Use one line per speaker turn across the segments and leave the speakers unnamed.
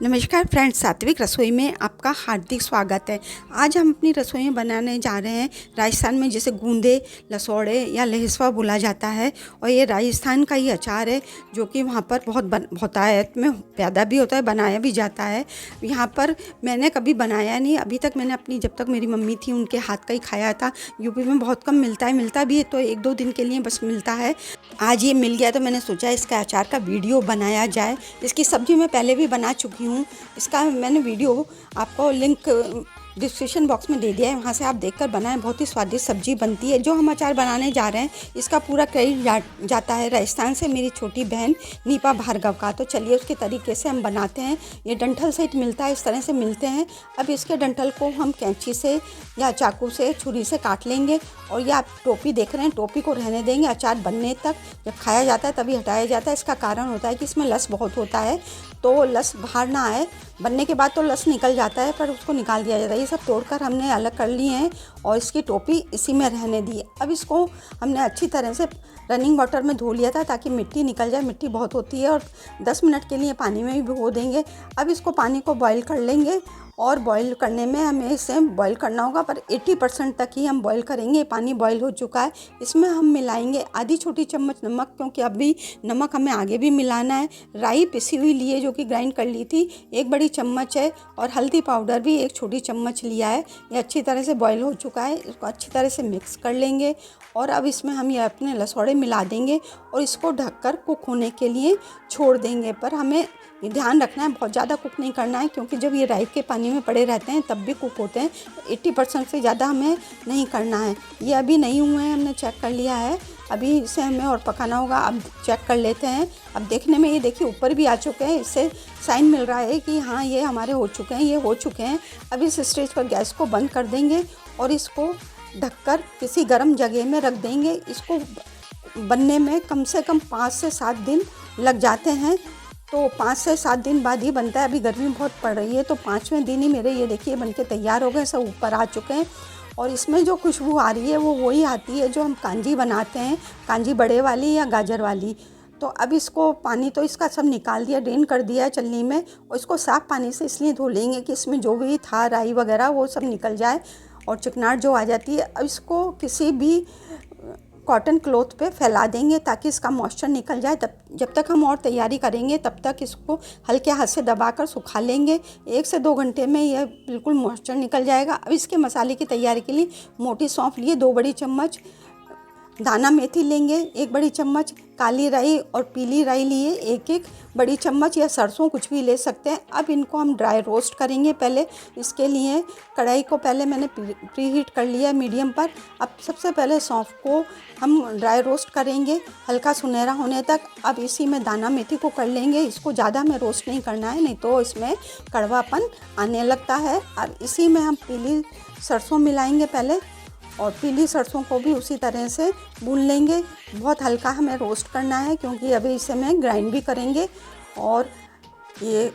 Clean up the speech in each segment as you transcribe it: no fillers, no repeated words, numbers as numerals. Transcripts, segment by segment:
नमस्कार फ्रेंड्स, सात्विक रसोई में आपका हार्दिक स्वागत है। आज हम अपनी रसोई में बनाने जा रहे हैं राजस्थान में जिसे गूंदे, लसौड़े या लहिसवा बोला जाता है। और ये राजस्थान का ही अचार है जो कि वहाँ पर बहुत बहुतायत में पैदा भी होता है, बनाया भी जाता है। यहाँ पर मैंने कभी बनाया नहीं अभी तक। मैंने अपनी जब तक मेरी मम्मी थी उनके हाथ का ही खाया था। यूपी में बहुत कम मिलता है, मिलता भी है तो 1-2 दिन के लिए बस मिलता है। आज ये मिल गया तो मैंने सोचा इसका अचार का वीडियो बनाया जाए। इसकी सब्ज़ी मैं पहले भी बना चुकी हूँ। इसका मैंने वीडियो आपको लिंक डिस्क्रिप्शन बॉक्स में दे दिया है, वहाँ से आप देखकर बनाएं। बहुत ही स्वादिष्ट सब्जी बनती है। जो हम अचार बनाने जा रहे हैं इसका पूरा क्रेडिट जाता है राजस्थान से मेरी छोटी बहन नीपा भार्गव का। तो चलिए उसके तरीके से हम बनाते हैं। ये डंठल सहित मिलता है, इस तरह से मिलते हैं। अब इसके डंठल को हम कैंची से या चाकू से, छुरी से काट लेंगे। और ये आप टोपी देख रहे हैं, टोपी को रहने देंगे अचार बनने तक। जब खाया जाता है तभी हटाया जाता है। इसका कारण होता है कि इसमें लस बहुत होता है, तो लस बाहर ना आए। बनने के बाद तो लस निकल जाता है पर उसको निकाल दिया जाता है। ये सब तोड़कर हमने अलग कर लिए हैं और इसकी टोपी इसी में रहने दी। अब इसको हमने अच्छी तरह से रनिंग वाटर में धो लिया था ताकि मिट्टी निकल जाए। मिट्टी बहुत होती है। और 10 मिनट के लिए पानी में भी भिगो देंगे। अब इसको पानी को बॉईल कर लेंगे। और बॉईल करने में हमें इसे बॉईल करना होगा पर 80% तक ही हम बॉईल करेंगे। पानी बॉईल हो चुका है। इसमें हम मिलाएंगे आधी छोटी चम्मच नमक, क्योंकि अभी नमक हमें आगे भी मिलाना है। राई पिसी हुई ली है जो कि ग्राइंड कर ली थी, 1 बड़ी चम्मच है। और हल्दी पाउडर भी 1 छोटी चम्मच लिया है। ये अच्छी तरह से बॉईल हो चुका है। इसको अच्छी तरह से मिक्स कर लेंगे। और अब इसमें हम ये अपने लसौड़े मिला देंगे और इसको ढककर कुक होने के लिए छोड़ देंगे। पर हमें ये ध्यान रखना है, बहुत ज़्यादा कुक नहीं करना है, क्योंकि जब ये राई के पानी में पड़े रहते हैं तब भी कुक होते हैं। 80% से ज़्यादा हमें नहीं करना है। ये अभी नहीं हुए हैं, हमने चेक कर लिया है। अभी इसे हमें और पकाना होगा। अब चेक कर लेते हैं। अब देखने में ये देखिए ऊपर भी आ चुके हैं। इससे साइन मिल रहा है कि हाँ ये हमारे हो चुके हैं, ये हो चुके हैं। अब इस स्टेज पर गैस को बंद कर देंगे और इसको ढककर किसी गर्म जगह में रख देंगे। इसको बनने में कम से कम 5 से 7 दिन लग जाते हैं। तो 5 से 7 दिन बाद ही बनता है। अभी गर्मी बहुत पड़ रही है तो 5वें दिन ही मेरे ये देखिए बनके तैयार हो गए, सब ऊपर आ चुके हैं। और इसमें जो खुशबू आ रही है वो वही आती है जो हम कांजी बनाते हैं, कांजी बड़े वाली या गाजर वाली। तो अब इसको पानी तो इसका सब निकाल दिया, ड्रेन कर दिया है चलनी में। और इसको साफ़ पानी से इसलिए धो लेंगे कि इसमें जो भी था राई वगैरह वो सब निकल जाए और चिकनाहट जो आ जाती है। अब इसको किसी भी कॉटन क्लॉथ पे फैला देंगे ताकि इसका मॉइस्चर निकल जाए। तब जब तक हम और तैयारी करेंगे तब तक इसको हल्के हाथ से दबाकर सुखा लेंगे। 1 से 2 घंटे में यह बिल्कुल मॉइस्चर निकल जाएगा। अब इसके मसाले की तैयारी के लिए मोटी सौंफ लिए 2 बड़ी चम्मच, दाना मेथी लेंगे 1 बड़ी चम्मच, काली राई और पीली राई लिए 1-1 बड़ी चम्मच, या सरसों कुछ भी ले सकते हैं। अब इनको हम ड्राई रोस्ट करेंगे। पहले इसके लिए कढ़ाई को पहले मैंने प्री हीट कर लिया मीडियम पर। अब सबसे पहले सौंफ को हम ड्राई रोस्ट करेंगे हल्का सुनहरा होने तक। अब इसी में दाना मेथी को कर लेंगे। इसको ज़्यादा हमें रोस्ट नहीं करना है, नहीं तो इसमें कड़वापन आने लगता है। अब इसी में हम पीली सरसों मिलाएंगे पहले, और पीली सरसों को भी उसी तरह से भून लेंगे। बहुत हल्का हमें रोस्ट करना है क्योंकि अभी इसे मैं ग्राइंड भी करेंगे। और ये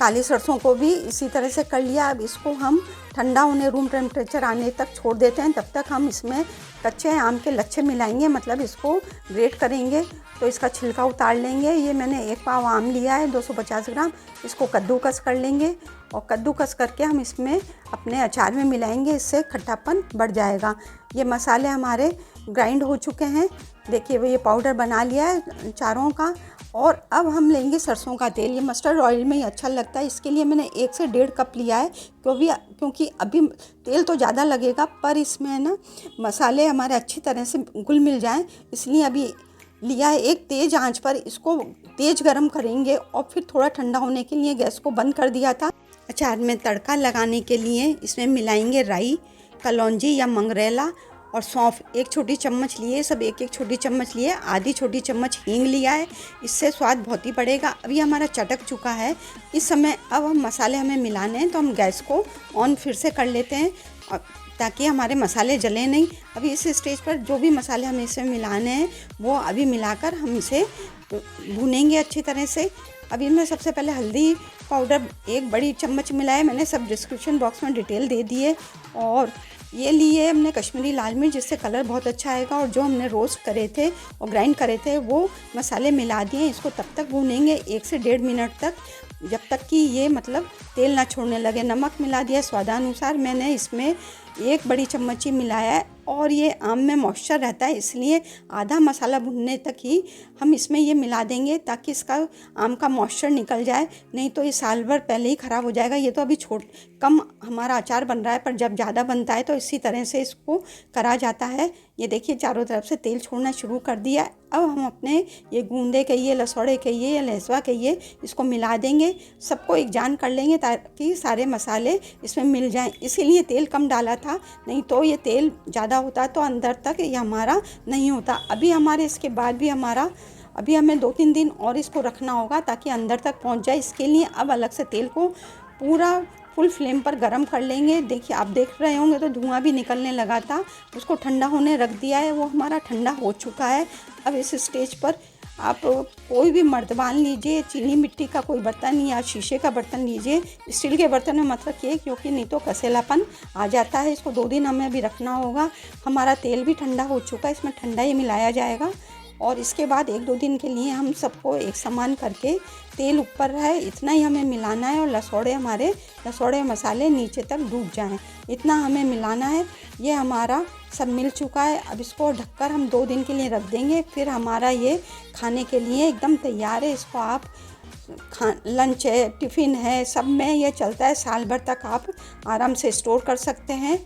काली सरसों को भी इसी तरह से कर लिया। अब इसको हम ठंडा होने, रूम टेम्परेचर आने तक छोड़ देते हैं। तब तक हम इसमें कच्चे आम के लच्छे मिलाएंगे, मतलब इसको ग्रेट करेंगे। तो इसका छिलका उतार लेंगे। ये मैंने 1 पाव आम लिया है, 250 ग्राम। इसको कद्दूकस कर लेंगे और कद्दूकस करके हम इसमें अपने अचार में मिलाएंगे, इससे खट्टापन बढ़ जाएगा। ये मसाले हमारे ग्राइंड हो चुके हैं। देखिए ये पाउडर बना लिया है चारों का। और अब हम लेंगे सरसों का तेल। ये मस्टर्ड ऑयल में ही अच्छा लगता है, इसके लिए मैंने 1 से 1.5 कप लिया है। क्योंकि अभी तेल तो ज़्यादा लगेगा पर इसमें ना मसाले हमारे अच्छी तरह से घुल मिल जाएं, इसलिए अभी लिया है। एक तेज़ आंच पर इसको तेज़ गरम करेंगे और फिर थोड़ा ठंडा होने के लिए गैस को बंद कर दिया था। अचार में तड़का लगाने के लिए इसमें मिलाएंगे राई, कलौंजी या मंगरेला और सौंफ 1 छोटी चम्मच लिए, सब 1-1 छोटी चम्मच लिए। आधी छोटी चम्मच हींग लिया है, इससे स्वाद बहुत ही बढ़ेगा। अभी हमारा चटक चुका है इस समय। अब हम मसाले हमें मिलाने हैं तो हम गैस को ऑन फिर से कर लेते हैं ताकि हमारे मसाले जले नहीं। अभी इस स्टेज पर जो भी मसाले हमें इसमें मिलाने हैं वो अभी मिलाकर हम इसे भूनेंगे अच्छी तरह से। अभी मैं सबसे पहले हल्दी पाउडर 1 बड़ी चम्मच मिलाया, मैंने सब डिस्क्रिप्शन बॉक्स में डिटेल दे दिए। और ये लिए हमने कश्मीरी लाल मिर्च, जिससे कलर बहुत अच्छा आएगा। और जो हमने रोस्ट करे थे और ग्राइंड करे थे वो मसाले मिला दिए। इसको तब तक भूनेंगे 1 से 1.5 मिनट तक। जब तक कि ये मतलब तेल ना छोड़ने लगे। नमक मिला दिया स्वादानुसार, मैंने इसमें 1 बड़ी चम्मच ही मिलाया है। और ये आम में मॉइस्चर रहता है, इसलिए आधा मसाला भुनने तक ही हम इसमें ये मिला देंगे ताकि इसका आम का मॉइस्चर निकल जाए, नहीं तो ये साल भर पहले ही ख़राब हो जाएगा। ये तो अभी कम हमारा अचार बन रहा है, पर जब ज़्यादा बनता है तो इसी तरह से इसको करा जाता है। ये देखिए चारों तरफ से तेल छोड़ना शुरू कर दिया। अब हम अपने ये गूंदे कहिए, लसौड़े कहिए या लहसुआ कहिए, इसको मिला देंगे, सबको एक जान कर लेंगे ताकि सारे मसाले इसमें मिल जाएं। इसीलिए तेल कम डाला था, नहीं तो ये तेल ज़्यादा होता तो अंदर तक ये हमारा नहीं होता। अभी हमारे इसके बाद भी अभी हमें 2-3 दिन और इसको रखना होगा ताकि अंदर तक पहुंच जाए। इसके लिए अब अलग से तेल को पूरा फुल फ्लेम पर गरम कर लेंगे। देखिए आप देख रहे होंगे तो धुआं भी निकलने लगा था, उसको ठंडा होने रख दिया है, वो हमारा ठंडा हो चुका है। अब इस स्टेज पर आप कोई भी मर्तबान लीजिए, चीनी मिट्टी का कोई बर्तन या शीशे का बर्तन लीजिए। स्टील के बर्तन में मत रखिए क्योंकि नहीं तो कसेलापन आ जाता है। इसको 2 दिन हमें अभी रखना होगा। हमारा तेल भी ठंडा हो चुका है, इसमें ठंडा ही मिलाया जाएगा और इसके बाद 1-2 दिन के लिए हम सबको एक समान करके तेल ऊपर रहे इतना ही हमें मिलाना है और लसौड़े मसाले नीचे तक डूब जाएं, इतना हमें मिलाना है। ये हमारा सब मिल चुका है। अब इसको ढककर हम 2 दिन के लिए रख देंगे, फिर हमारा ये खाने के लिए एकदम तैयार है। इसको आप लंच है, टिफ़िन है, सब में ये चलता है। साल भर तक आप आराम से स्टोर कर सकते हैं।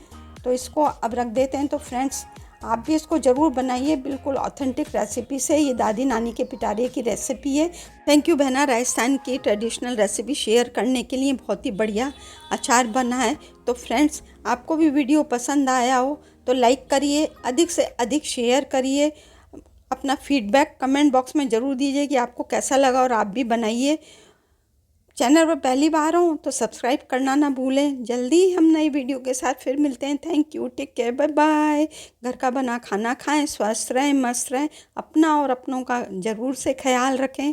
तो इसको अब रख देते हैं। तो फ्रेंड्स आप भी इसको ज़रूर बनाइए, बिल्कुल ऑथेंटिक रेसिपी से। ये दादी नानी के पिटारे की रेसिपी है। थैंक यू बहना, राजस्थान की ट्रेडिशनल रेसिपी शेयर करने के लिए। बहुत ही बढ़िया अचार बना है। तो फ्रेंड्स आपको भी वीडियो पसंद आया हो तो लाइक करिए, अधिक से अधिक शेयर करिए। अपना फीडबैक कमेंट बॉक्स में ज़रूर दीजिए कि आपको कैसा लगा और आप भी बनाइए। चैनल पर पहली बार हो तो सब्सक्राइब करना ना भूलें। जल्दी हम नई वीडियो के साथ फिर मिलते हैं। Thank you, take care, bye bye. घर का बना खाना खाएं, स्वस्थ रहें, मस्त रहें, अपना और अपनों का ज़रूर से ख्याल रखें।